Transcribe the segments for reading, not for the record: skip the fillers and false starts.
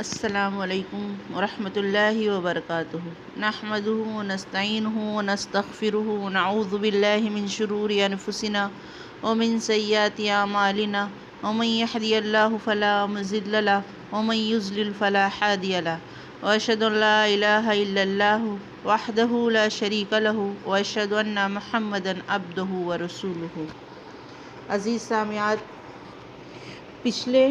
السلام علیکم ورحمۃ اللہ وبرکاتہ نحمده ونستعینه ونستغفره ونعوذ باللہ من شرور انفسنا ومن سیئات اعمالنا ومن يهدي الله فلا مضل له ومن يضلل فلا هادي له واشهد ان لا الہ الا اللہ وحدہ لا شریک لہ واشهد ان محمدا عبدہ ورسولہ۔ عزیز سامعات، پچھلے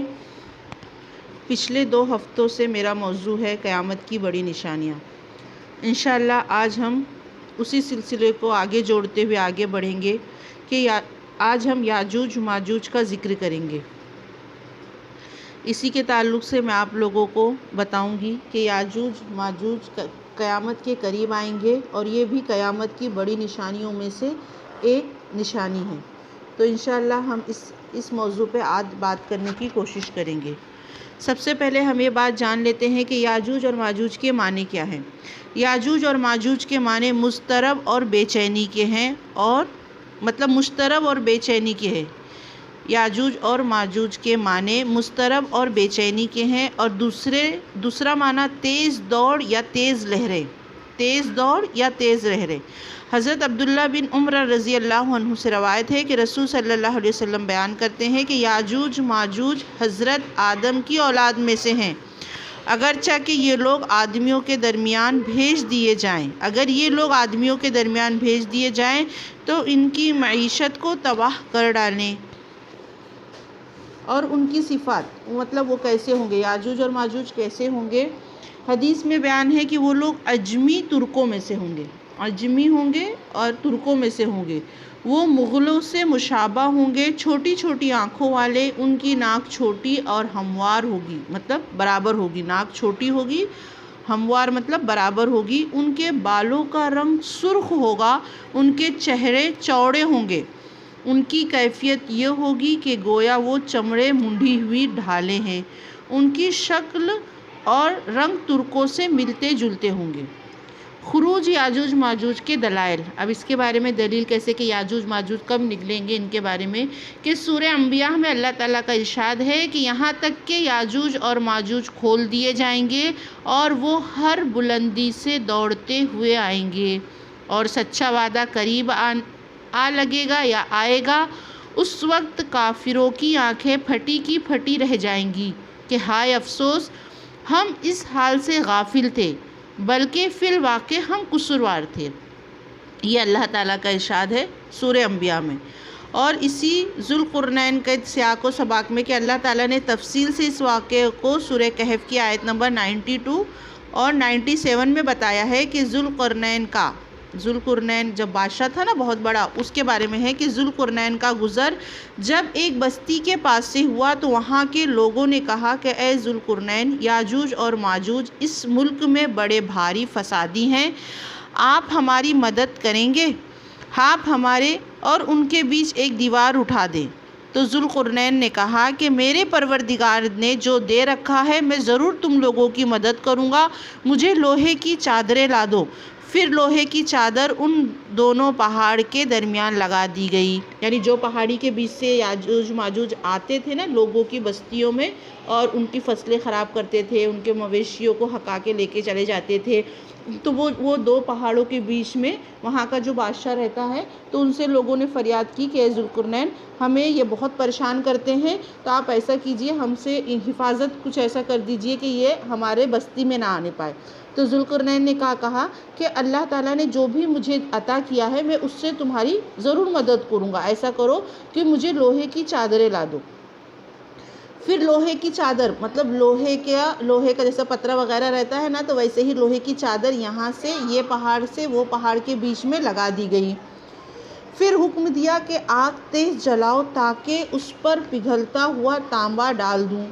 2 ہفتوں سے میرا موضوع ہے قیامت کی بڑی نشانیاں۔ انشاءاللہ آج ہم اسی سلسلے کو آگے جوڑتے ہوئے آگے بڑھیں گے کہ آج ہم یاجوج ماجوج کا ذکر کریں گے۔ اسی کے تعلق سے میں آپ لوگوں کو بتاؤں گی کہ یاجوج ماجوج قیامت کے قریب آئیں گے اور یہ بھی قیامت کی بڑی نشانیوں میں سے ایک نشانی ہے۔ تو انشاءاللہ ہم اس موضوع پہ آج بات کرنے کی کوشش کریں گے۔ سب سے پہلے ہم یہ بات جان لیتے ہیں کہ یاجوج اور ماجوج کے معنی کیا ہیں۔ یاجوج اور ماجوج کے معنی مضطرب اور بے چینی کے ہیں، اور مضطرب اور بے چینی کے ہیں۔ یاجوج اور ماجوج کے معنی مضطرب اور بے چینی کے ہیں، اور دوسرا معنی تیز دوڑ یا تیز لہریں۔ حضرت عبداللہ بن عمر رضی اللہ عنہ سے روایت ہے کہ رسول صلی اللہ علیہ وسلم بیان کرتے ہیں کہ یاجوج ماجوج حضرت آدم کی اولاد میں سے ہیں، اگرچہ کہ یہ لوگ آدمیوں کے درمیان بھیج دیے جائیں تو ان کی معیشت کو تباہ کر ڈالیں۔ اور ان کی صفات وہ کیسے ہوں گے، یاجوج اور ماجوج کیسے ہوں گے؟ حدیث میں بیان ہے کہ وہ لوگ اجمی ترکوں میں سے ہوں گے، اور ترکوں میں سے ہوں گے۔ وہ مغلوں سے مشابہ ہوں گے، چھوٹی چھوٹی آنکھوں والے، ان کی ناک چھوٹی اور ہموار ہوگی، برابر ہوگی۔ ناک چھوٹی ہوگی، ہموار برابر ہوگی۔ ان کے بالوں کا رنگ سرخ ہوگا، ان کے چہرے چوڑے ہوں گے۔ ان کی کیفیت یہ ہوگی کہ گویا وہ چمڑے منڈھی ہوئی ڈھالیں ہیں۔ ان کی شکل اور رنگ ترکوں سے ملتے جلتے ہوں گے۔ خروج یاجوج ماجوج کے دلائل۔ اب اس کے بارے میں دلیل کیسے کہ یاجوج ماجوج کب نکلیں گے، ان کے بارے میں کہ سورہ انبیاء میں اللہ تعالیٰ کا ارشاد ہے کہ یہاں تک کہ یاجوج اور ماجوج کھول دیے جائیں گے اور وہ ہر بلندی سے دوڑتے ہوئے آئیں گے، اور سچا وعدہ قریب آ لگے گا یا آئے گا۔ اس وقت کافروں کی آنکھیں پھٹی کی پھٹی رہ جائیں گی کہ ہائے افسوس، ہم اس حال سے غافل تھے، بلکہ فی الواقع ہم قصوروار تھے۔ یہ اللہ تعالیٰ کا ارشاد ہے سورہ انبیاء میں۔ اور اسی ذوالقرنین کے سیاق و سباق میں کہ اللہ تعالیٰ نے تفصیل سے اس واقعے کو سورہ کہف کی آیت نمبر 92 اور 97 میں بتایا ہے کہ ذوالقرنین جب بادشاہ تھا بہت بڑا، اس کے بارے میں ہے کہ ذوالقرنین کا گزر جب ایک بستی کے پاس سے ہوا تو وہاں کے لوگوں نے کہا کہ اے ذوالقرنین، یاجوج اور ماجوج اس ملک میں بڑے بھاری فسادی ہیں، آپ ہماری مدد کریں گے؟ آپ ہمارے اور ان کے بیچ ایک دیوار اٹھا دیں۔ تو ذوالقرنین نے کہا کہ میرے پروردگار نے جو دے رکھا ہے میں ضرور تم لوگوں کی مدد کروں گا، مجھے لوہے کی چادریں لا دو۔ پھر لوہے کی چادر ان دونوں پہاڑ کے درمیان لگا دی گئی، یعنی جو پہاڑی کے بیچ سے یاجوج ماجوج آتے تھے لوگوں کی بستیوں میں، اور ان کی فصلیں خراب کرتے تھے، ان کے مویشیوں کو ہکا کے لے کے چلے جاتے تھے، تو وہ 2 پہاڑوں کے بیچ میں وہاں کا جو بادشاہ رہتا ہے، تو ان سے لوگوں نے فریاد کی کہ اے ذوالقرنین، ہمیں یہ بہت پریشان کرتے ہیں، تو آپ ایسا کیجئے، ہم سے حفاظت کچھ ایسا کر دیجئے کہ یہ ہمارے بستی میں نہ آنے پائے۔ تو ذوالقرنین نے کہا کہ اللہ تعالیٰ نے جو بھی مجھے عطا کیا ہے میں اس سے تمہاری ضرور مدد کروں گا، ایسا کرو کہ مجھے لوہے کی چادریں لا دو۔ پھر لوہے کی چادر لوہے کا جیسا پترا وغیرہ رہتا ہے تو ویسے ہی لوہے کی چادر یہاں سے یہ پہاڑ سے وہ پہاڑ کے بیچ میں لگا دی گئی۔ پھر حکم دیا کہ آگ تیز جلاؤ تاکہ اس پر پگھلتا ہوا تانبا ڈال دوں۔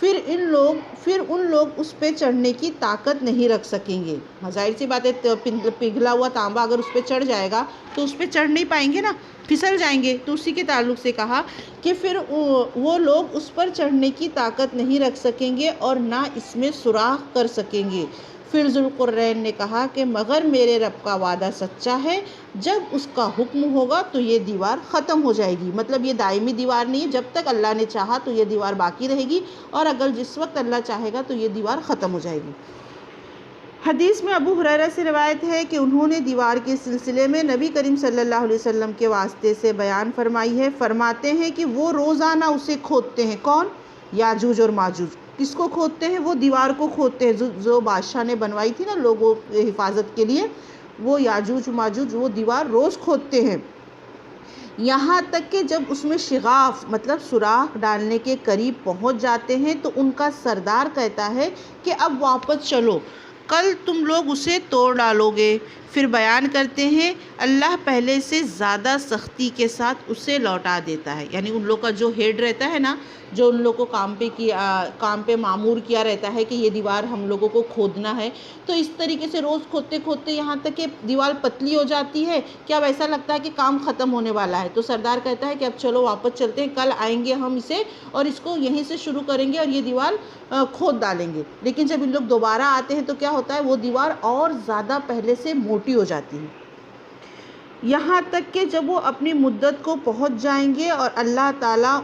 پھر ان لوگ اس پہ چڑھنے کی طاقت نہیں رکھ سکیں گے۔ ظاہر سی بات ہے، پگھلا ہوا تانبا اگر اس پہ چڑھ جائے گا تو اس پہ چڑھ نہیں پائیں گے پھسل جائیں گے۔ تو اسی کے تعلق سے کہا کہ پھر وہ لوگ اس پر چڑھنے کی طاقت نہیں رکھ سکیں گے اور نہ اس میں سوراخ کر سکیں گے۔ پھر ذوالقرنین نے کہا کہ مگر میرے رب کا وعدہ سچا ہے، جب اس کا حکم ہوگا تو یہ دیوار ختم ہو جائے گی۔ مطلب یہ دائمی دیوار نہیں ہے، جب تک اللہ نے چاہا تو یہ دیوار باقی رہے گی، اور اگر جس وقت اللہ چاہے گا تو یہ دیوار ختم ہو جائے گی۔ حدیث میں ابو ہریرہ سے روایت ہے کہ انہوں نے دیوار کے سلسلے میں نبی کریم صلی اللہ علیہ وسلم کے واسطے سے بیان فرمائی ہے۔ فرماتے ہیں کہ وہ روزانہ اسے کھودتے ہیں۔ کون؟ یاجوج اور ماجوج۔ کس کو کھودتے ہیں؟ وہ دیوار کو کھودتے ہیں جو بادشاہ نے بنوائی تھی نا لوگوں کی حفاظت کے لیے، وہ یاجوج ماجوج وہ دیوار روز کھودتے ہیں، یہاں تک کہ جب اس میں شغاف مطلب سوراخ ڈالنے کے قریب پہنچ جاتے ہیں تو ان کا سردار کہتا ہے کہ اب واپس چلو، کل تم لوگ اسے توڑ ڈالو گے۔ پھر بیان کرتے ہیں اللہ پہلے سے زیادہ سختی کے ساتھ اسے لوٹا دیتا ہے، یعنی ان لوگ کا جو ہیڈ رہتا ہے نا، جو ان لوگ کو کام پہ معمور کیا رہتا ہے کہ یہ دیوار ہم لوگوں کو کھودنا ہے، تو اس طریقے سے روز کھودتے کھودتے یہاں تک کہ دیوار پتلی ہو جاتی ہے کہ اب ایسا لگتا ہے کہ کام ختم ہونے والا ہے، تو سردار کہتا ہے کہ اب چلو واپس چلتے ہیں، کل آئیں گے ہم اسے اور اس کو یہیں سے شروع کریں گے اور یہ دیوار کھود ڈالیں گے۔ لیکن جب ان لوگ دوبارہ آتے ہیں تو کیا ہوتا ہے، وہ دیوار اور زیادہ پہلے سے موٹی ہو جاتی ہے، یہاں تک کہ جب وہ اپنی مدت کو پہنچ جائیں گے اور اللہ تعالیٰ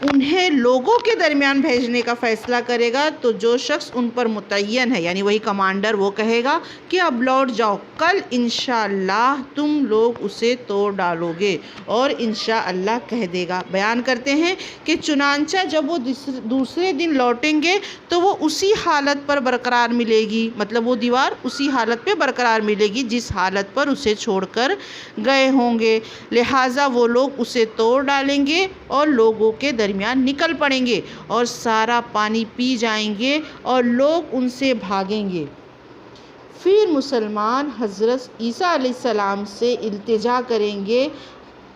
انہیں لوگوں کے درمیان بھیجنے کا فیصلہ کرے گا تو جو شخص ان پر متعین ہے، یعنی وہی کمانڈر، وہ کہے گا کہ اب لوٹ جاؤ، کل انشاءاللہ تم لوگ اسے توڑ ڈالو گے، اور انشاءاللہ کہہ دے گا۔ بیان کرتے ہیں کہ چنانچہ جب وہ دوسرے دن لوٹیں گے تو وہ اسی حالت پر برقرار ملے گی، مطلب وہ دیوار اسی حالت پہ برقرار ملے گی جس حالت پر اسے چھوڑ کر گئے ہوں گے، لہٰذا وہ لوگ اسے توڑ ڈالیں گے اور لوگوں کے درمیان نکل پڑیں گے اور سارا پانی پی جائیں گے اور لوگ ان سے بھاگیں گے۔ پھر مسلمان حضرت عیسیٰ علیہ السلام سے التجا کریں گے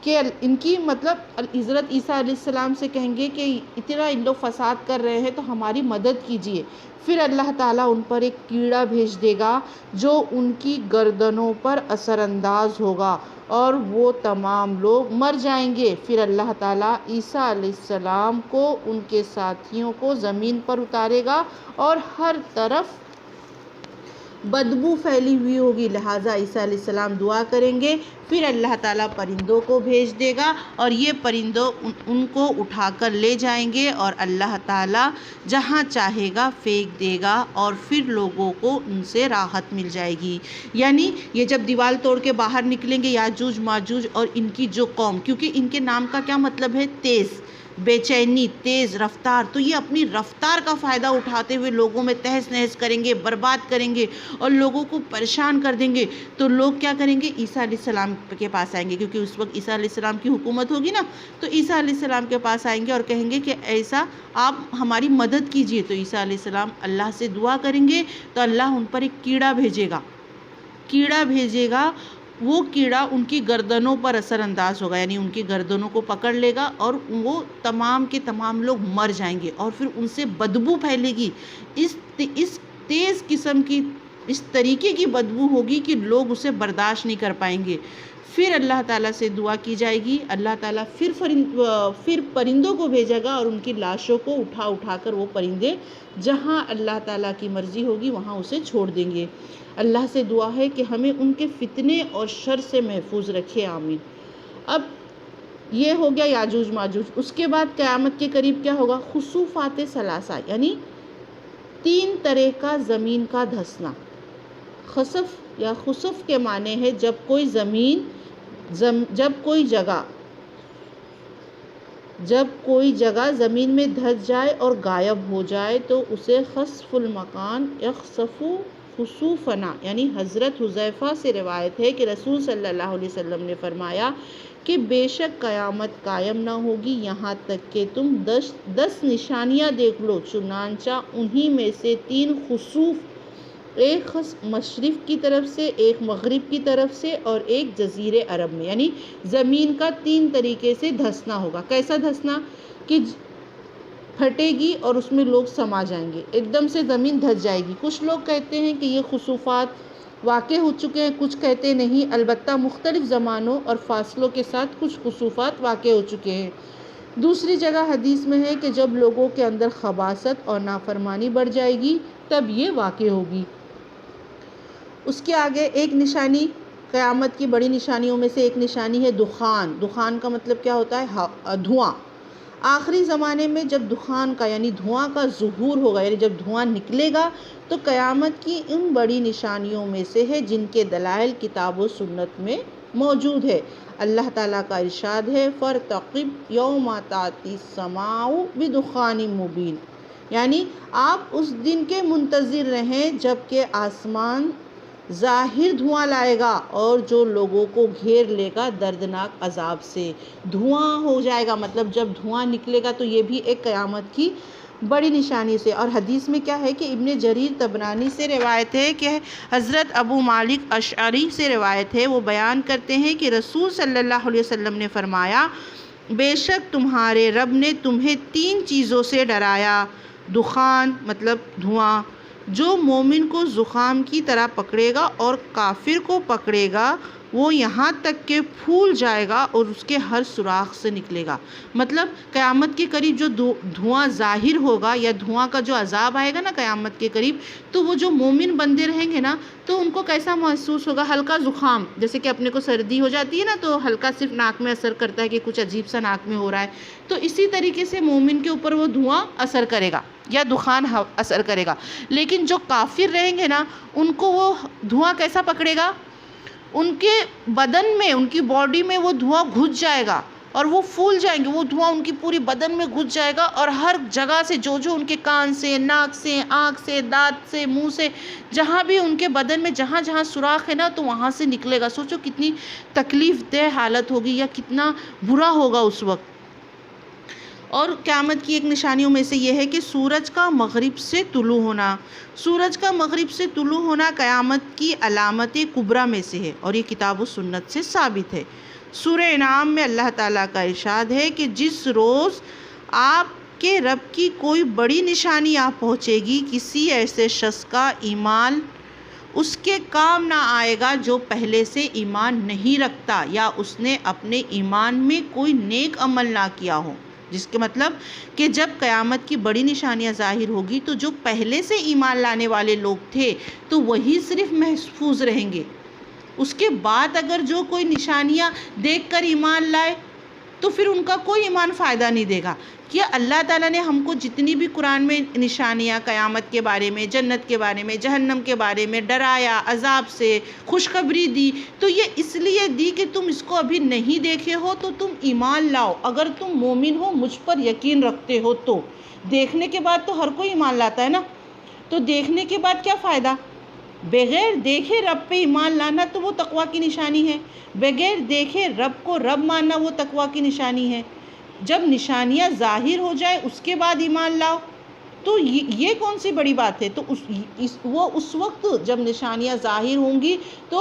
کہ ان کی مطلب حضرت عیسیٰ علیہ السلام سے کہیں گے کہ اتنا ان لوگ فساد کر رہے ہیں تو ہماری مدد کیجیے۔ پھر اللہ تعالیٰ ان پر ایک کیڑا بھیج دے گا جو ان کی گردنوں پر اثر انداز ہوگا اور وہ تمام لوگ مر جائیں گے۔ پھر اللہ تعالیٰ عیسیٰ علیہ السلام کو ان کے ساتھیوں کو زمین پر اتارے گا اور ہر طرف بدبو پھیلی ہوئی ہوگی، لہٰذا عیسیٰ علیہ السلام دعا کریں گے، پھر اللہ تعالیٰ پرندوں کو بھیج دے گا اور یہ پرندوں ان کو اٹھا کر لے جائیں گے اور اللہ تعالیٰ جہاں چاہے گا پھینک دے گا اور پھر لوگوں کو ان سے راحت مل جائے گی۔ یعنی یہ جب دیوار توڑ کے باہر نکلیں گے یاجوج ماجوج اور ان کی جو قوم، کیونکہ ان کے نام کا کیا مطلب ہے؟ تیز، بے چینی، تیز رفتار، تو یہ اپنی رفتار کا فائدہ اٹھاتے ہوئے لوگوں میں تہس نہس کریں گے، برباد کریں گے اور لوگوں کو پریشان کر دیں گے۔ تو لوگ کیا کریں گے؟ عیسیٰ علیہ السلام کے پاس آئیں گے، کیونکہ اس وقت عیسیٰ علیہ السلام کی حکومت ہوگی نا، تو عیسیٰ علیہ السلام کے پاس آئیں گے اور کہیں گے کہ ایسا آپ ہماری مدد کیجئے۔ تو عیسیٰ علیہ السلام اللہ سے دعا کریں گے تو اللہ ان پر ایک کیڑا بھیجے گا، وہ کیڑا ان کی گردنوں پر اثر انداز ہوگا، یعنی ان کی گردنوں کو پکڑ لے گا اور وہ تمام کے تمام لوگ مر جائیں گے اور پھر ان سے بدبو پھیلے گی، اس تیز قسم کی، اس طریقے کی بدبو ہوگی کہ لوگ اسے برداشت نہیں کر پائیں گے۔ پھر اللہ تعالیٰ سے دعا کی جائے گی، اللہ تعالیٰ پھر پرندوں کو بھیجے گا اور ان کی لاشوں کو اٹھا کر وہ پرندے جہاں اللہ تعالیٰ کی مرضی ہوگی وہاں اسے چھوڑ دیں گے۔ اللہ سے دعا ہے کہ ہمیں ان کے فتنے اور شر سے محفوظ رکھے، آمین۔ اب یہ ہو گیا یاجوج ماجوج۔ اس کے بعد قیامت کے قریب کیا ہوگا؟ خسوفات ثلاثہ، یعنی 3 طرح کا زمین کا دھسنا۔ خسف یا خسف کے معنی ہے جب کوئی جگہ زمین میں دھس جائے اور غائب ہو جائے تو اسے خسف المکان یخسف خسوفنا، یعنی حضرت حذیفہ سے روایت ہے کہ رسول صلی اللہ علیہ وسلم نے فرمایا کہ بے شک قیامت قائم نہ ہوگی یہاں تک کہ تم 10 نشانیاں دیکھ لو، چنانچہ انہی میں سے 3 خسوف، ایک مشرق کی طرف سے، ایک مغرب کی طرف سے اور ایک جزیرے عرب میں، یعنی زمین کا 3 طریقے سے دھسنا ہوگا۔ کیسا دھسنا؟ کہ پھٹے گی اور اس میں لوگ سما جائیں گے، ایک دم سے زمین دھس جائے گی۔ کچھ لوگ کہتے ہیں کہ یہ خسوفات واقع ہو چکے ہیں، کچھ کہتے نہیں، البتہ مختلف زمانوں اور فاصلوں کے ساتھ کچھ خسوفات واقع ہو چکے ہیں۔ دوسری جگہ حدیث میں ہے کہ جب لوگوں کے اندر خباثت اور نافرمانی بڑھ جائے گی تب یہ واقع ہوگی۔ اس کے آگے ایک نشانی، قیامت کی بڑی نشانیوں میں سے ایک نشانی ہے دخان۔ دخان کا مطلب کیا ہوتا ہے؟ دھواں۔ آخری زمانے میں جب دخان کا یعنی دھواں کا ظہور ہوگا، یعنی جب دھواں نکلے گا، تو قیامت کی ان بڑی نشانیوں میں سے ہے جن کے دلائل کتاب و سنت میں موجود ہے۔ اللہ تعالیٰ کا ارشاد ہے فَارْتَقِبْ يَوْمَ تَأْتِي السَّمَاءُ بِدُخَانٍ مُبِينٍ، یعنی آپ اس دن کے منتظر رہیں جب کہ آسمان ظاہر دھواں لائے گا اور جو لوگوں کو گھیر لے گا دردناک عذاب سے۔ دھواں ہو جائے گا، مطلب جب دھواں نکلے گا تو یہ بھی ایک قیامت کی بڑی نشانی سے۔ اور حدیث میں کیا ہے کہ ابن جریر طبرانی سے روایت ہے کہ حضرت ابو مالک اشعری سے روایت ہے، وہ بیان کرتے ہیں کہ رسول صلی اللہ علیہ وسلم نے فرمایا بے شک تمہارے رب نے تمہیں 3 چیزوں سے ڈرایا، دخان مطلب دھواں جو مومن کو زخام کی طرح پکڑے گا اور کافر کو پکڑے گا وہ یہاں تک کہ پھول جائے گا اور اس کے ہر سوراخ سے نکلے گا۔ مطلب قیامت کے قریب جو دھواں ظاہر ہوگا یا دھواں کا جو عذاب آئے گا نا قیامت کے قریب، تو وہ جو مومن بندے رہیں گے نا تو ان کو کیسا محسوس ہوگا؟ ہلکا زخام، جیسے کہ اپنے کو سردی ہو جاتی ہے نا تو ہلکا صرف ناک میں اثر کرتا ہے کہ کچھ عجیب سا ناک میں ہو رہا ہے، تو اسی طریقے سے مومن کے اوپر وہ دھواں اثر کرے گا یا دخان اثر کرے گا۔ لیکن جو کافر رہیں گے نا ان کو وہ دھواں کیسا پکڑے گا؟ ان کے بدن میں، ان کی باڈی میں وہ دھواں گھس جائے گا اور وہ پھول جائیں گے، وہ دھواں ان کی پوری بدن میں گھس جائے گا اور ہر جگہ سے جو ان کے کان سے، ناک سے، آنکھ سے، دانت سے، منہ سے، جہاں بھی ان کے بدن میں جہاں جہاں سوراخ ہے نا تو وہاں سے نکلے گا۔ سوچو کتنی تکلیف دہ حالت ہوگی یا کتنا برا ہوگا اس وقت۔ اور قیامت کی ایک نشانیوں میں سے یہ ہے کہ سورج کا مغرب سے طلوع ہونا۔ سورج کا مغرب سے طلوع ہونا قیامت کی علامت کبریٰ میں سے ہے اور یہ کتاب و سنت سے ثابت ہے۔ سورہ انعام میں اللہ تعالیٰ کا ارشاد ہے کہ جس روز آپ کے رب کی کوئی بڑی نشانی آ پہنچے گی، کسی ایسے شخص کا ایمان اس کے کام نہ آئے گا جو پہلے سے ایمان نہیں رکھتا یا اس نے اپنے ایمان میں کوئی نیک عمل نہ کیا ہو۔ جس کے مطلب کہ جب قیامت کی بڑی نشانیاں ظاہر ہوگی تو جو پہلے سے ایمان لانے والے لوگ تھے تو وہی صرف محفوظ رہیں گے۔ اس کے بعد اگر جو کوئی نشانیاں دیکھ کر ایمان لائے تو پھر ان کا کوئی ایمان فائدہ نہیں دے گا۔ کہ اللہ تعالیٰ نے ہم کو جتنی بھی قرآن میں نشانیاں قیامت کے بارے میں، جنت کے بارے میں، جہنم کے بارے میں ڈرایا، عذاب سے خوشخبری دی، تو یہ اس لیے دی کہ تم اس کو ابھی نہیں دیکھے ہو تو تم ایمان لاؤ۔ اگر تم مومن ہو، مجھ پر یقین رکھتے ہو تو دیکھنے کے بعد تو ہر کوئی ایمان لاتا ہے نا، تو دیکھنے کے بعد کیا فائدہ؟ بغیر دیکھے رب پہ ایمان لانا تو وہ تقویٰ کی نشانی ہے، بغیر دیکھے رب کو رب ماننا وہ تقویٰ کی نشانی ہے۔ جب نشانیاں ظاہر ہو جائے اس کے بعد ایمان لاؤ تو یہ کون سی بڑی بات ہے؟ تو وہ اس وقت جب نشانیاں ظاہر ہوں گی، تو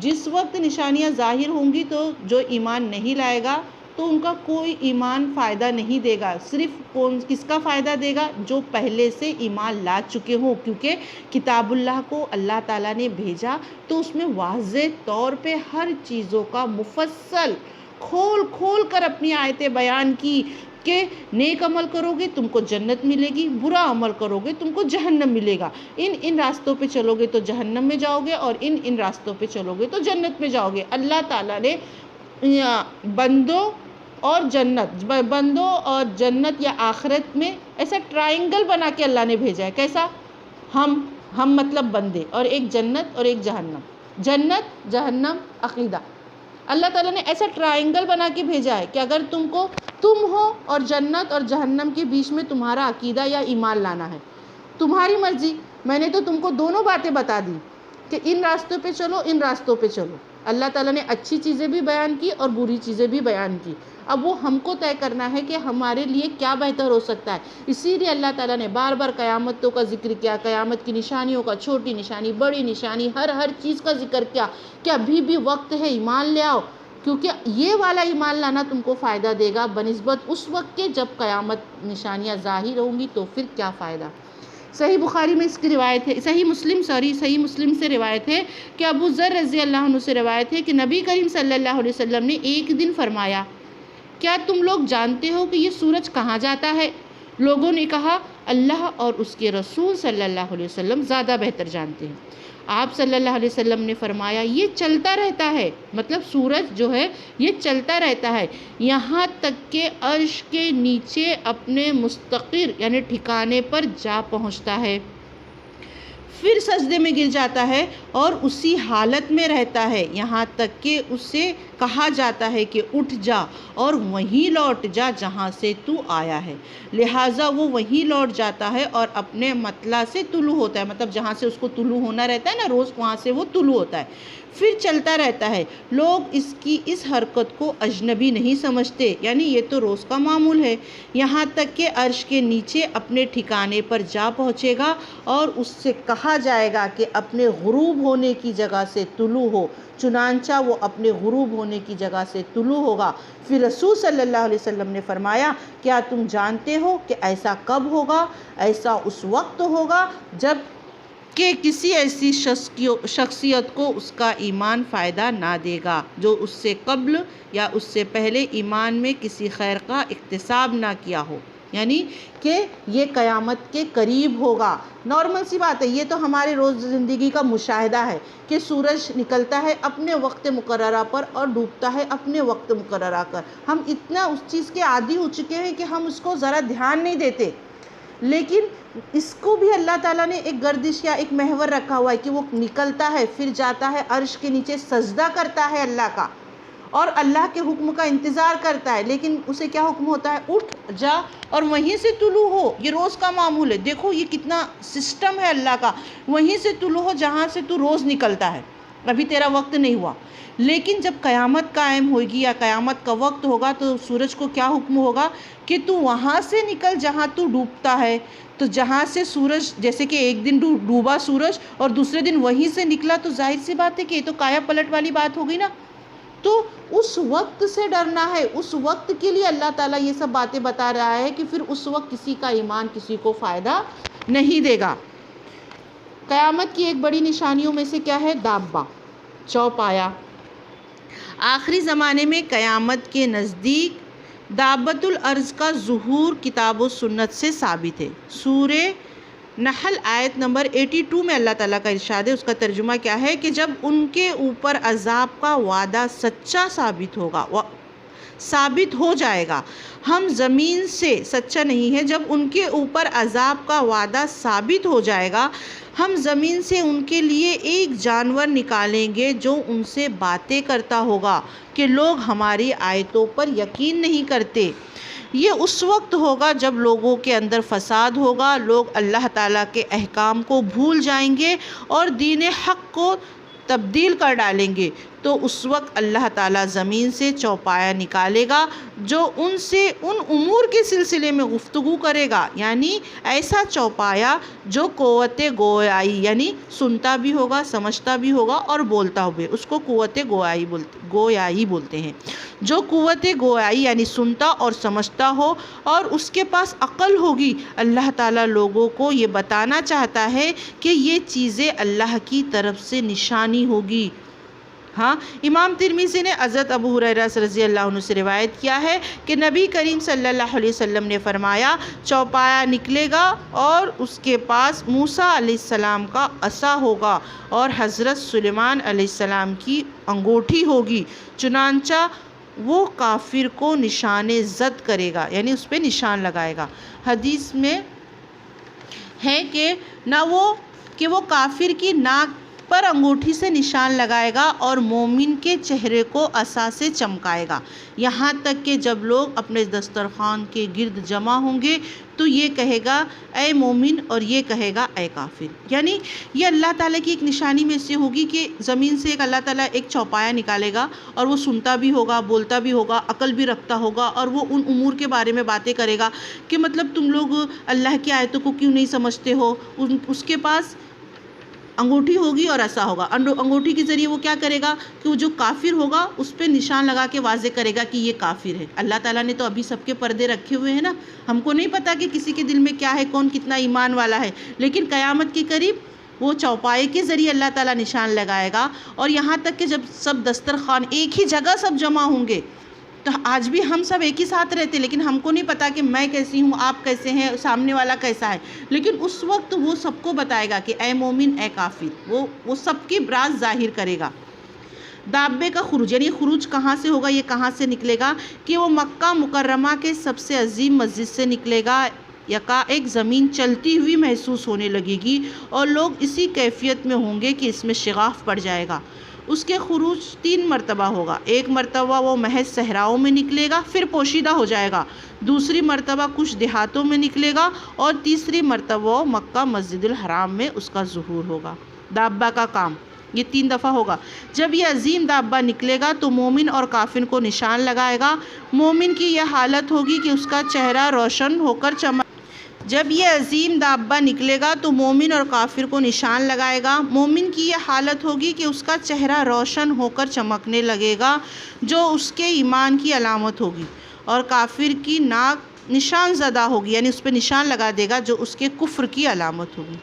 جس وقت نشانیاں ظاہر ہوں گی تو جو ایمان نہیں لائے گا تو ان کا کوئی ایمان فائدہ نہیں دے گا۔ صرف کس کا فائدہ دے گا؟ جو پہلے سے ایمان لا چکے ہوں، کیونکہ کتاب اللہ کو اللہ تعالیٰ نے بھیجا تو اس میں واضح طور پہ ہر چیزوں کا مفصل کھول کھول کر اپنی آیتیں بیان کی کہ نیک عمل کرو گے تم کو جنت ملے گی، برا عمل کرو گے تم کو جہنم ملے گا، ان راستوں پہ چلو گے تو جہنم میں جاؤ گے اور ان راستوں پہ چلو گے تو جنت میں جاؤ گے۔ اللہ تعالیٰ نے بندوں اور جنت یا آخرت میں ایسا ٹرائنگل بنا کے اللہ نے بھیجا ہے۔ کیسا؟ ہم مطلب بندے، اور ایک جنت اور ایک جہنم، جنت جہنم عقیدہ۔ اللہ تعالیٰ نے ایسا ٹرائنگل بنا کے بھیجا ہے کہ اگر تم ہو اور جنت اور جہنم کے بیچ میں تمہارا عقیدہ یا ایمان لانا ہے، تمہاری مرضی۔ میں نے تو تم کو دونوں باتیں بتا دی کہ ان راستوں پہ چلو، ان راستوں پہ چلو۔ اللہ تعالیٰ نے اچھی چیزیں بھی بیان کی اور بری چیزیں بھی بیان کی۔ اب وہ ہم کو طے کرنا ہے کہ ہمارے لیے کیا بہتر ہو سکتا ہے۔ اسی لیے اللہ تعالیٰ نے بار بار قیامتوں کا ذکر کیا، قیامت کی نشانیوں کا، چھوٹی نشانی، بڑی نشانی، ہر چیز کا ذکر کیا کہ ابھی بھی وقت ہے، ایمان لے آؤ، کیونکہ یہ والا ایمان لانا تم کو فائدہ دے گا بنسبت اس وقت کے جب قیامت نشانیاں ظاہر ہوں گی تو پھر کیا فائدہ۔ صحیح بخاری میں اس کی روایت ہے، صحیح مسلم سے روایت ہے کہ ابو ذر رضی اللہ عنہ سے روایت ہے کہ نبی کریم صلی اللہ علیہ وسلم نے ایک دن فرمایا، کیا تم لوگ جانتے ہو کہ یہ سورج کہاں جاتا ہے؟ لوگوں نے کہا اللہ اور اس کے رسول صلی اللہ علیہ وسلم زیادہ بہتر جانتے ہیں۔ آپ صلی اللہ علیہ وسلم نے فرمایا یہ چلتا رہتا ہے، مطلب سورج جو ہے یہ چلتا رہتا ہے یہاں تک کہ عرش کے نیچے اپنے مستقر یعنی ٹھکانے پر جا پہنچتا ہے، پھر سجدے میں گر جاتا ہے اور اسی حالت میں رہتا ہے یہاں تک کہ اسے کہا جاتا ہے کہ اٹھ جا اور وہیں لوٹ جا جہاں سے تو آیا ہے، لہٰذا وہ وہیں لوٹ جاتا ہے اور اپنے مطلع سے طلوع ہوتا ہے، مطلب جہاں سے اس کو طلوع ہونا رہتا ہے نا روز، وہاں سے وہ طلوع ہوتا ہے، پھر چلتا رہتا ہے۔ لوگ اس کی اس حرکت کو اجنبی نہیں سمجھتے، یعنی یہ تو روز کا معمول ہے، یہاں تک کہ عرش کے نیچے اپنے ٹھکانے پر جا پہنچے گا اور اس سے کہا جائے گا کہ اپنے غروب ہونے کی جگہ سے طلوع ہو، چنانچہ وہ اپنے غروب ہونے کی جگہ سے طلوع ہوگا۔ پھر رسول صلی اللہ علیہ وسلم نے فرمایا کیا تم جانتے ہو کہ ایسا کب ہوگا؟ ایسا اس وقت ہوگا جب کہ کسی ایسی شخصیت کو اس کا ایمان فائدہ نہ دے گا جو اس سے قبل یا اس سے پہلے ایمان میں کسی خیر کا اکتساب نہ کیا ہو، یعنی کہ یہ قیامت کے قریب ہوگا۔ نارمل سی بات ہے، یہ تو ہمارے روز زندگی کا مشاہدہ ہے کہ سورج نکلتا ہے اپنے وقت مقررہ پر اور ڈوبتا ہے اپنے وقت مقررہ پر، ہم اتنا اس چیز کے عادی ہو چکے ہیں کہ ہم اس کو ذرا دھیان نہیں دیتے، لیکن اس کو بھی اللہ تعالیٰ نے ایک گردش یا ایک محور رکھا ہوا ہے کہ وہ نکلتا ہے پھر جاتا ہے عرش کے نیچے سجدہ کرتا ہے اللہ کا اور اللہ کے حکم کا انتظار کرتا ہے، لیکن اسے کیا حکم ہوتا ہے؟ اٹھ جا اور وہیں سے طلوع ہو، یہ روز کا معمول ہے۔ دیکھو یہ کتنا سسٹم ہے اللہ کا، وہیں سے طلوع ہو جہاں سے تو روز نکلتا ہے، ابھی تیرا وقت نہیں ہوا، لیکن جب قیامت قائم ہوگی یا قیامت کا وقت ہوگا تو سورج کو کیا حکم ہوگا کہ تو وہاں سے نکل جہاں تو ڈوبتا ہے، تو جہاں سے سورج جیسے کہ ایک دن ڈوبا سورج اور دوسرے دن وہیں سے نکلا، تو ظاہر سی بات ہے کہ یہ تو کایا پلٹ والی بات ہو گئی نا۔ تو اس وقت سے ڈرنا ہے، اس وقت کے لیے اللہ تعالیٰ یہ سب باتیں بتا رہا ہے کہ پھر اس وقت کسی کا ایمان کسی کو فائدہ نہیں دے گا۔ قیامت کی ایک بڑی نشانیوں میں سے کیا ہے؟ دابہ، چوپایا۔ آخری زمانے میں قیامت کے نزدیک دابۃ الارض کا ظہور کتاب و سنت سے ثابت ہے۔ سورہ نحل آیت نمبر 82 میں اللہ تعالیٰ کا ارشاد ہے، اس کا ترجمہ کیا ہے کہ جب ان کے اوپر عذاب کا وعدہ سچا ثابت ہو جائے گا، ہم زمین سے سچا نہیں ہے، جب ان کے اوپر عذاب کا وعدہ ثابت ہو جائے گا ہم زمین سے ان کے لیے ایک جانور نکالیں گے جو ان سے باتیں کرتا ہوگا کہ لوگ ہماری آیتوں پر یقین نہیں کرتے۔ یہ اس وقت ہوگا جب لوگوں کے اندر فساد ہوگا، لوگ اللہ تعالیٰ کے احکام کو بھول جائیں گے اور دین حق کو تبدیل کر ڈالیں گے، تو اس وقت اللہ تعالیٰ زمین سے چوپایا نکالے گا جو ان سے ان امور کے سلسلے میں گفتگو کرے گا، یعنی ایسا چوپایا جو قوت گویائی یعنی سنتا بھی ہوگا، سمجھتا بھی ہوگا اور بولتا بھی، اس کو قوت گویائی بولتے ہیں، جو قوت گویائی یعنی سنتا اور سمجھتا ہو اور اس کے پاس عقل ہوگی۔ اللہ تعالیٰ لوگوں کو یہ بتانا چاہتا ہے کہ یہ چیزیں اللہ کی طرف سے نشانی ہوگی۔ ہاں، امام ترمذی نے حضرت ابو ہریرہ رضی اللہ عنہ سے روایت کیا ہے کہ نبی کریم صلی اللہ علیہ وسلم نے فرمایا چوپایا نکلے گا اور اس کے پاس موسیٰ علیہ السلام کا عصا ہوگا اور حضرت سلیمان علیہ السلام کی انگوٹھی ہوگی، چنانچہ وہ کافر کو نشان زد کرے گا، یعنی اس پہ نشان لگائے گا۔ حدیث میں ہے کہ وہ کافر کی ناک پر انگوٹھی سے نشان لگائے گا اور مومن کے چہرے کو عصا سے چمکائے گا، یہاں تک کہ جب لوگ اپنے دسترخوان کے گرد جمع ہوں گے تو یہ کہے گا اے مومن اور یہ کہے گا اے کافر، یعنی یہ اللہ تعالیٰ کی ایک نشانی میں سے ہوگی کہ زمین سے اللہ تعالیٰ ایک چوپایا نکالے گا اور وہ سنتا بھی ہوگا، بولتا بھی ہوگا، عقل بھی رکھتا ہوگا اور وہ ان امور کے بارے میں باتیں کرے گا کہ مطلب تم لوگ اللہ کی آیتوں کو کیوں نہیں سمجھتے ہو۔ اس کے پاس انگوٹھی ہوگی اور عصا ہوگا، انگوٹھی کے ذریعے وہ کیا کرے گا کہ وہ جو کافر ہوگا اس پہ نشان لگا کے واضح کرے گا کہ یہ کافر ہے۔ اللہ تعالیٰ نے تو ابھی سب کے پردے رکھے ہوئے ہیں نا، ہم کو نہیں پتا کہ کسی کے دل میں کیا ہے، کون کتنا ایمان والا ہے، لیکن قیامت کے قریب وہ چوپائے کے ذریعے اللہ تعالیٰ نشان لگائے گا، اور یہاں تک کہ جب سب دسترخوان ایک ہی جگہ سب جمع ہوں گے تو آج بھی ہم سب ایک ہی ساتھ رہتے، لیکن ہم کو نہیں پتا کہ میں کیسی ہوں، آپ کیسے ہیں، سامنے والا کیسا ہے، لیکن اس وقت وہ سب کو بتائے گا کہ اے مومن اے کافر، وہ سب کی راز ظاہر کرے گا۔ دابے کا خروج، یعنی خروج کہاں سے ہوگا، یہ کہاں سے نکلے گا کہ وہ مکہ مکرمہ کے سب سے عظیم مسجد سے نکلے گا۔ یکا ایک زمین چلتی ہوئی محسوس ہونے لگے گی اور لوگ اسی کیفیت میں ہوں گے کہ اس میں شغاف پڑ جائے گا۔ اس کے خروج 3 مرتبہ ہوگا۔ ایک مرتبہ وہ محض صحراؤں میں نکلے گا، پھر پوشیدہ ہو جائے گا۔ دوسری مرتبہ کچھ دیہاتوں میں نکلے گا، اور تیسری مرتبہ مکہ مسجد الحرام میں اس کا ظہور ہوگا۔ دابہ کا کام یہ 3 دفعہ ہوگا۔ جب یہ عظیم دابہ نکلے گا تو مومن اور کافر کو نشان لگائے گا۔ مومن کی یہ حالت ہوگی کہ اس کا چہرہ روشن ہو کر جب یہ عظیم دابہ نکلے گا تو مومن اور کافر کو نشان لگائے گا۔ مومن کی یہ حالت ہوگی کہ اس کا چہرہ روشن ہو کر چمکنے لگے گا، جو اس کے ایمان کی علامت ہوگی، اور کافر کی ناک نشان زدہ ہوگی، یعنی اس پہ نشان لگا دے گا، جو اس کے کفر کی علامت ہوگی۔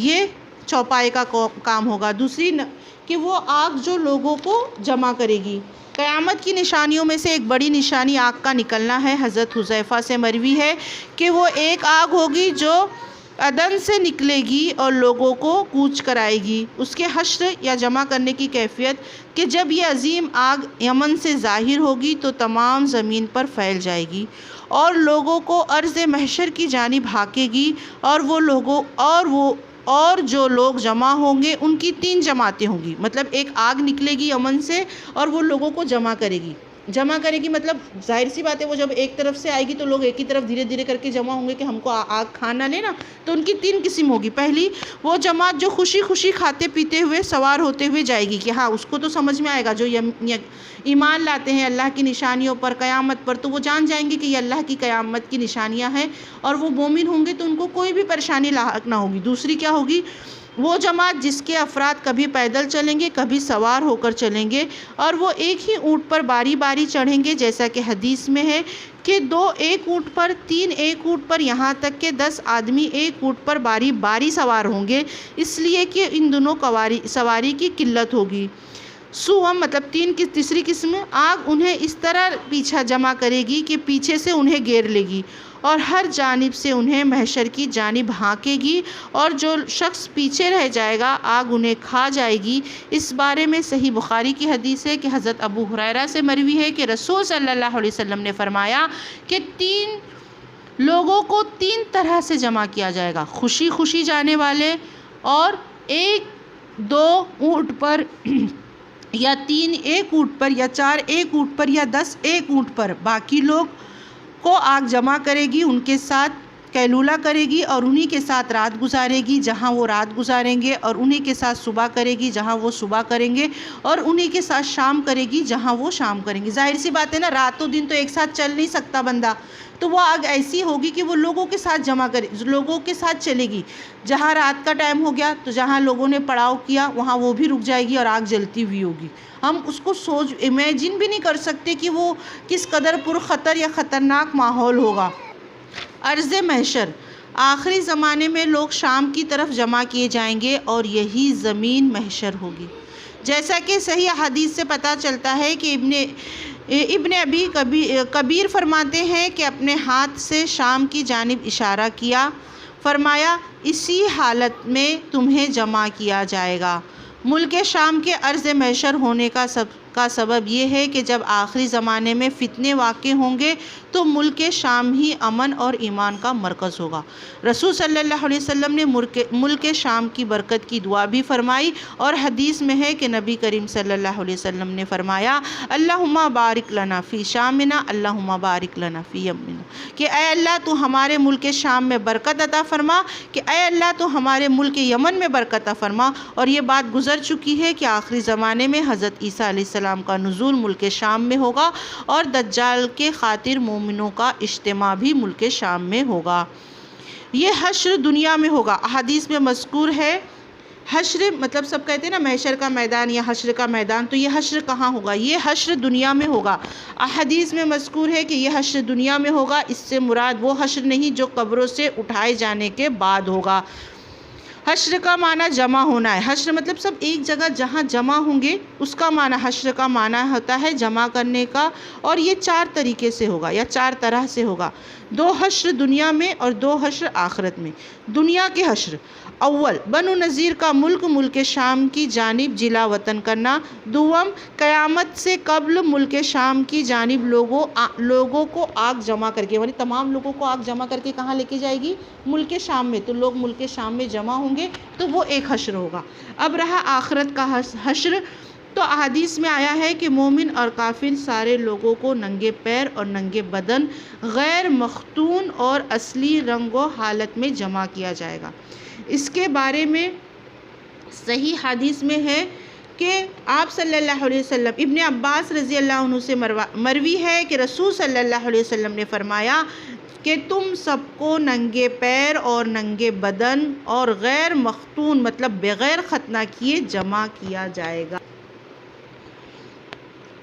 یہ چوپائے کا کام ہوگا۔ دوسری کہ وہ آگ جو لوگوں کو جمع کرے گی۔ قیامت کی نشانیوں میں سے ایک بڑی نشانی آگ کا نکلنا ہے۔ حضرت حذیفہ سے مروی ہے کہ وہ ایک آگ ہوگی جو عدن سے نکلے گی اور لوگوں کو کوچ کرائے گی۔ اس کے حشر یا جمع کرنے کی کیفیت کہ جب یہ عظیم آگ یمن سے ظاہر ہوگی تو تمام زمین پر پھیل جائے گی اور لوگوں کو ارض محشر کی جانب ہانکے گی، اور جو لوگ جمع ہوں گے ان کی 3 جماعتیں ہوں گی۔ مطلب ایک آگ نکلے گی یمن سے اور وہ لوگوں کو جمع کرے گی، مطلب ظاہر سی بات ہے وہ جب ایک طرف سے آئے گی تو لوگ ایک ہی طرف دھیرے دھیرے کر کے جمع ہوں گے کہ ہم کو آگ کھانا لینا۔ تو ان کی 3 قسم ہوگی۔ پہلی وہ جماعت جو خوشی خوشی کھاتے پیتے ہوئے سوار ہوتے ہوئے جائے گی، کہ ہاں اس کو تو سمجھ میں آئے گا، جو ایمان لاتے ہیں اللہ کی نشانیوں پر، قیامت پر، تو وہ جان جائیں گے کہ یہ اللہ کی قیامت کی نشانیاں ہیں، اور وہ مومن ہوں گے تو ان کو کوئی بھی پریشانی لاحق نہ ہوگی۔ دوسری کیا ہوگی؟ وہ جماعت جس کے افراد کبھی پیدل چلیں گے، کبھی سوار ہو کر چلیں گے، اور وہ ایک ہی اونٹ پر باری باری چڑھیں گے، جیسا کہ حدیث میں ہے کہ 2 ایک اونٹ پر، 3 ایک اونٹ پر، یہاں تک کہ 10 آدمی ایک اونٹ پر باری باری سوار ہوں گے، اس لیے کہ ان دونوں سواری کی قلت ہوگی۔ سوہم مطلب تیسری قسم، آگ انہیں اس طرح پیچھا جمع کرے گی کہ پیچھے سے انہیں گھیر لے گی اور ہر جانب سے انہیں محشر کی جانب ہانکے گی، اور جو شخص پیچھے رہ جائے گا آگ انہیں کھا جائے گی۔ اس بارے میں صحیح بخاری کی حدیث ہے کہ حضرت ابو ہریرہ سے مروی ہے کہ رسول صلی اللہ علیہ وسلم نے فرمایا کہ 3 لوگوں کو 3 طرح سے جمع کیا جائے گا: خوشی خوشی جانے والے، اور 1-2 اونٹ پر، یا 3 ایک اونٹ پر، یا 4 ایک اونٹ پر، یا 10 ایک اونٹ پر۔ باقی لوگ کو آگ جمع کرے گی، ان کے ساتھ قیلولہ کرے گی اور انہی کے ساتھ رات گزارے گی جہاں وہ رات گزاریں گے، اور انہی کے ساتھ صبح کرے گی جہاں وہ صبح کریں گے، اور انہی کے ساتھ شام کرے گی جہاں وہ شام کریں گے۔ ظاہر سی بات ہے نا، رات و دن تو ایک ساتھ چل نہیں سکتا بندہ، تو وہ آگ ایسی ہوگی کہ وہ لوگوں کے ساتھ لوگوں کے ساتھ چلے گی۔ جہاں رات کا ٹائم ہو گیا تو جہاں لوگوں نے پڑاؤ کیا وہاں وہ بھی رک جائے گی اور آگ جلتی ہوئی ہوگی۔ ہم اس کو امیجن بھی نہیں کر سکتے کہ وہ کس قدر پرخطر یا خطرناک ماحول ہوگا۔ ارض محشر، آخری زمانے میں لوگ شام کی طرف جمع کیے جائیں گے اور یہی زمین محشر ہوگی، جیسا کہ صحیح حدیث سے پتہ چلتا ہے کہ ابن ابی کبیر فرماتے ہیں کہ اپنے ہاتھ سے شام کی جانب اشارہ کیا، فرمایا اسی حالت میں تمہیں جمع کیا جائے گا۔ ملک شام کے ارض محشر ہونے کا سبب یہ ہے کہ جب آخری زمانے میں فتنے واقع ہوں گے تو ملک شام ہی امن اور ایمان کا مرکز ہوگا۔ رسول صلی اللہ علیہ وسلم نے ملک شام کی برکت کی دعا بھی فرمائی، اور حدیث میں ہے کہ نبی کریم صلی اللہ علیہ وسلم نے فرمایا اللہم بارک لنا فی شامنا، اللہم بارک لنا فی یمننا، کہ اے اللہ تو ہمارے ملک شام میں برکت عطا فرما، کہ اے اللہ تو ہمارے ملک یمن میں برکت عطا فرما۔ اور یہ بات گزر چکی ہے کہ آخری زمانے میں حضرت عیسیٰ علیہ السلام کا نزول ملک شام میں ہوگا، اور دجال کے خاطر مومنوں کا اجتماع بھی ملک شام میں ہوگا۔ یہ حشر دنیا میں ہوگا۔ احادیث میں مذکور ہے، حشر مطلب سب کہتے ہیں نا محشر کا میدان یا حشر کا میدان، تو یہ حشر کہاں ہوگا؟ یہ حشر دنیا میں ہوگا۔ احادیث میں مذکور ہے کہ یہ حشر دنیا میں ہوگا، اس سے مراد وہ حشر نہیں جو قبروں سے اٹھائے جانے کے بعد ہوگا۔ حشر کا معنی جمع ہونا ہے، حشر مطلب سب ایک جگہ جہاں جمع ہوں گے اس کا معنی حشر کا معنی ہوتا ہے جمع کرنے کا، اور یہ 4 طریقے سے ہوگا یا 4 طرح سے ہوگا۔ 2 حشر دنیا میں اور 2 حشر آخرت میں۔ دنیا کے حشر: اول، بنو نذیر کا ملک شام کی جانب جلا وطن کرنا۔ دوم، قیامت سے قبل ملک شام کی جانب لوگوں کو آگ جمع کر کے، یعنی تمام لوگوں کو آگ جمع کر کے کہاں لے کے جائے گی؟ ملک شام میں، تو لوگ ملک شام میں جمع ہوں گے تو وہ ایک حشر ہوگا۔ اب رہا آخرت کا حشر، تو احادیث میں آیا ہے کہ مومن اور کافر سارے لوگوں کو ننگے پیر اور ننگے بدن، غیر مختون اور اصلی رنگ و حالت میں جمع کیا جائے گا۔ اس کے بارے میں صحیح حدیث میں ہے کہ آپ صلی اللہ علیہ وسلم، ابن عباس رضی اللہ عنہ سے مروی ہے کہ رسول صلی اللہ علیہ وسلم نے فرمایا کہ تم سب کو ننگے پیر اور ننگے بدن اور غیر مختون مطلب بغیر ختنہ کیے جمع کیا جائے گا،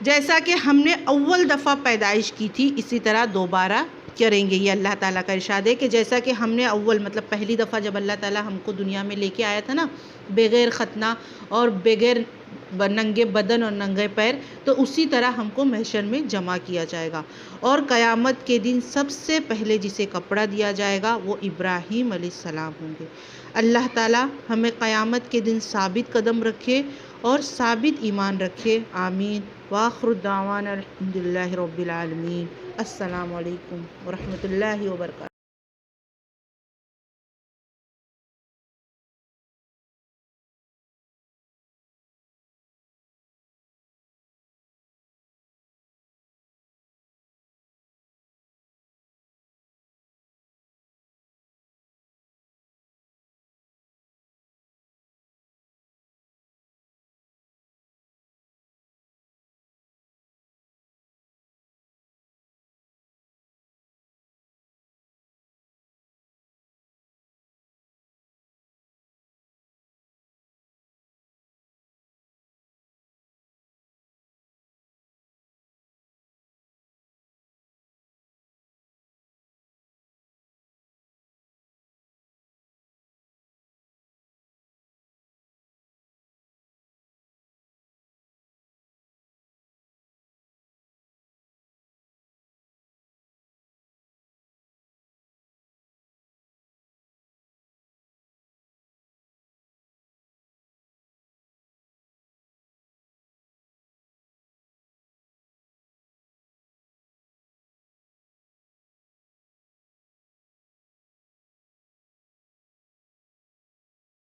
جیسا کہ ہم نے اول دفعہ پیدائش کی تھی اسی طرح دوبارہ کریں گے۔ یہ اللہ تعالیٰ کا ارشاد ہے کہ جیسا کہ ہم نے اول مطلب پہلی دفعہ جب اللہ تعالیٰ ہم کو دنیا میں لے کے آیا تھا نا، بغیر ختنہ اور بغیر ننگے بدن اور ننگے پیر، تو اسی طرح ہم کو محشر میں جمع کیا جائے گا۔ اور قیامت کے دن سب سے پہلے جسے کپڑا دیا جائے گا وہ ابراہیم علیہ السلام ہوں گے۔ اللہ تعالیٰ ہمیں قیامت کے دن ثابت قدم رکھے اور ثابت ایمان رکھے، آمین۔ وآخر دعوانا الحمدللہ رب العالمین۔ السلام علیکم ورحمۃ اللہ وبرکاتہ۔